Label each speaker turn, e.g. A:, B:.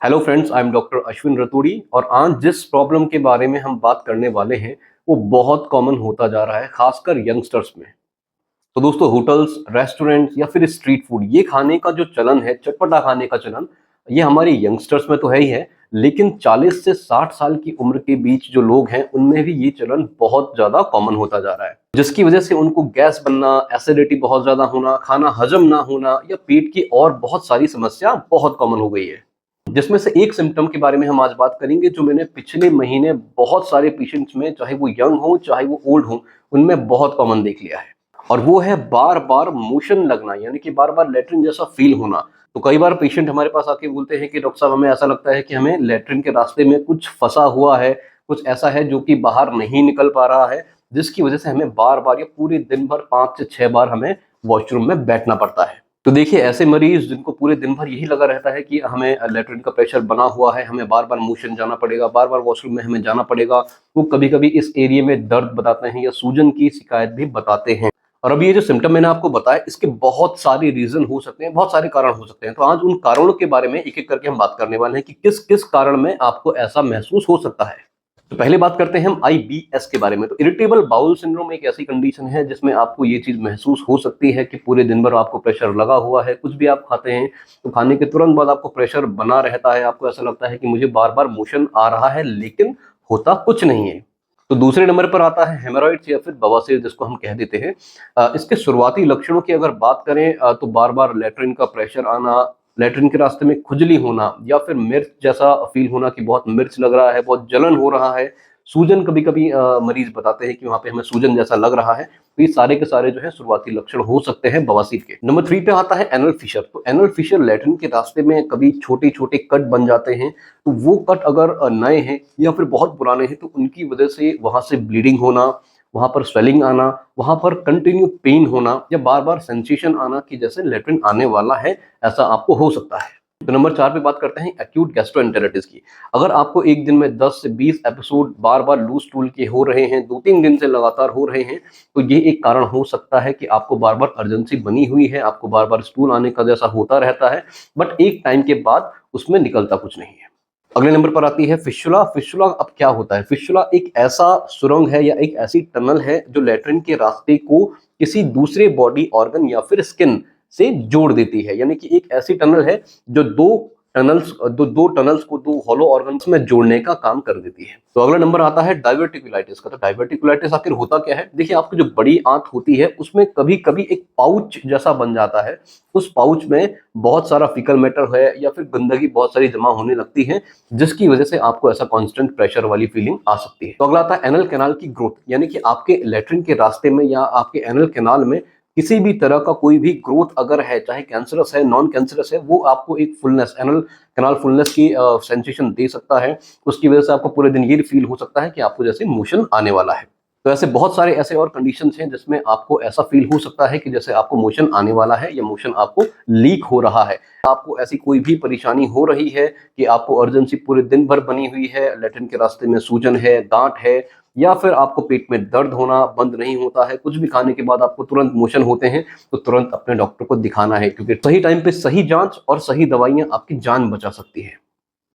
A: Hello friends, I am doctor Ashwin Raturi और आज जिस प्रॉब्लम के बारे में हम बात करने वाले हैं वो बहुत कॉमन होता जा रहा है, खासकर यंगस्टर्स में। तो दोस्तों, होटल्स, रेस्टोरेंट या फिर स्ट्रीट फूड ये खाने का जो चलन है, चटपटा खाने का चलन, ये हमारे यंगस्टर्स में तो है ही है, लेकिन 40 से 60 साल की उम्र के बीच जो लोग हैं उनमें भी ये चलन बहुत ज्यादा कॉमन होता जा रहा है, जिसकी वजह से उनको गैस बनना, एसिडिटी बहुत ज्यादा होना, खाना हजम ना होना या पेट की और बहुत सारी समस्या बहुत कॉमन हो गई है। जिसमें से एक सिम्टम के बारे में हम आज बात करेंगे जो मैंने पिछले महीने बहुत सारे पेशेंट्स में, चाहे वो यंग हो चाहे वो ओल्ड हो, उनमें बहुत कॉमन देख लिया है। और वो है बार बार मोशन लगना, यानी कि बार बार लेटरिन जैसा फील होना। तो कई बार पेशेंट हमारे पास आके बोलते हैं कि डॉक्टर साहब, हमें ऐसा लगता है कि हमें लेटरिन के रास्ते में कुछ फंसा हुआ है, कुछ ऐसा है जो कि बाहर नहीं निकल पा रहा है, जिसकी वजह से हमें बार बार या पूरे दिन भर 5 से 6 बार हमें वॉशरूम में बैठना पड़ता है। तो देखिए, ऐसे मरीज जिनको पूरे दिन भर यही लगा रहता है कि हमें लेटरिन का प्रेशर बना हुआ है, हमें बार बार मोशन जाना पड़ेगा, बार बार वॉशरूम में हमें जाना पड़ेगा, वो कभी कभी इस एरिया में दर्द बताते हैं या सूजन की शिकायत भी बताते हैं। और अभी ये जो सिम्टम मैंने आपको बताया, इसके बहुत सारे रीजन हो सकते हैं, बहुत सारे कारण हो सकते हैं। तो आज उन कारणों के बारे में एक एक करके हम बात करने वाले हैं कि किस किस कारण में आपको ऐसा महसूस हो सकता है। तो पहले बात करते हैं हम IBS के बारे में। तो इरिटेबल बाउल सिंड्रोम एक ऐसी कंडीशन है जिसमें आपको ये चीज महसूस हो सकती है कि पूरे दिन भर आपको प्रेशर लगा हुआ है, कुछ भी आप खाते हैं तो खाने के तुरंत बाद आपको प्रेशर बना रहता है, आपको ऐसा लगता है कि मुझे बार बार मोशन आ रहा है लेकिन होता कुछ नहीं है। तो दूसरे नंबर पर आता है हेमोरॉइड्स या फिर बवासीर, जिसको हम कह देते हैं। इसके शुरुआती लक्षणों की अगर बात करें तो बार बार लेटरिन का प्रेशर आना, लेटरिन के रास्ते में खुजली होना या फिर मिर्च जैसा फील होना कि बहुत मिर्च लग रहा है, बहुत जलन हो रहा है, सूजन कभी कभी मरीज बताते हैं कि वहां पे हमें सूजन जैसा लग रहा है। तो ये सारे के सारे जो है शुरुआती लक्षण हो सकते हैं बवासीर के। नंबर 3 पे आता है एनल फिशर। तो एनल फिशर लेटरिन के रास्ते में कभी छोटे छोटे कट बन जाते हैं। तो वो कट अगर नए हैं या फिर बहुत पुराने हैं तो उनकी वजह से वहां से ब्लीडिंग होना, वहां पर स्वेलिंग आना, वहां पर कंटिन्यू पेन होना या बार बार सेंसेशन आना कि जैसे लेटरिन आने वाला है, ऐसा आपको हो सकता है। तो नंबर 4 पे बात करते हैं एक्यूट गैस्ट्रोएंटेरिटिस की। अगर आपको एक दिन में 10 से 20 एपिसोड बार बार लूज स्टूल के हो रहे हैं, 2-3 दिन से लगातार हो रहे हैं, तो ये एक कारण हो सकता है कि आपको बार बार अर्जेंसी बनी हुई है, आपको बार बार स्टूल आने का जैसा होता रहता है, बट एक टाइम के बाद उसमें निकलता कुछ नहीं है। अगले नंबर पर आती है फिस्टुला। फिस्टुला अब क्या होता है? फिस्टुला एक ऐसा सुरंग है या एक ऐसी टनल है जो लेटरिन के रास्ते को किसी दूसरे बॉडी ऑर्गन या फिर स्किन से जोड़ देती है। यानी कि एक ऐसी टनल है जो दो टनल्स को, दो हॉलो ऑर्गन्स में जोड़ने का काम कर देती है। तो अगला नंबर आता है डाइवर्टिकुलाइटिस का। तो डाइवर्टिकुलाइटिस आखिर होता क्या है? देखिए, आपकी जो बड़ी आंत होती है उसमें कभी कभी एक पाउच जैसा बन जाता है। उस पाउच में बहुत सारा फीकल मैटर है या फिर गंदगी बहुत सारी जमा होने लगती है, जिसकी वजह से आपको ऐसा कांस्टेंट प्रेशर वाली फीलिंग आ सकती है। तो अगला आता है एनल कैनाल की ग्रोथ, यानी कि आपके लेटरिन के रास्ते में या आपके एनल कैनाल में किसी भी तरह का कोई भी ग्रोथ अगर है, चाहे कैंसरस है, नॉन कैंसरस है, वो आपको एक फुलनेस, एनल कैनाल फुलनेस की सेंसेशन दे सकता है। उसकी वजह से आपको पूरे दिन ये फील हो सकता है कि आपको जैसे मोशन आने वाला है। तो ऐसे बहुत सारे ऐसे और कंडीशंस हैं जिसमें आपको ऐसा फील हो सकता है कि जैसे आपको मोशन आने वाला है या मोशन आपको लीक हो रहा है। आपको ऐसी कोई भी परेशानी हो रही है कि आपको अर्जेंसी पूरे दिन भर बनी हुई है, लेटरिन के रास्ते में सूजन है, गांठ है, या फिर आपको पेट में दर्द होना बंद नहीं होता है, कुछ भी खाने के बाद आपको तुरंत मोशन होते हैं, तो तुरंत अपने डॉक्टर को दिखाना है, क्योंकि सही टाइम पे सही जांच और सही दवाइयां आपकी जान बचा सकती है।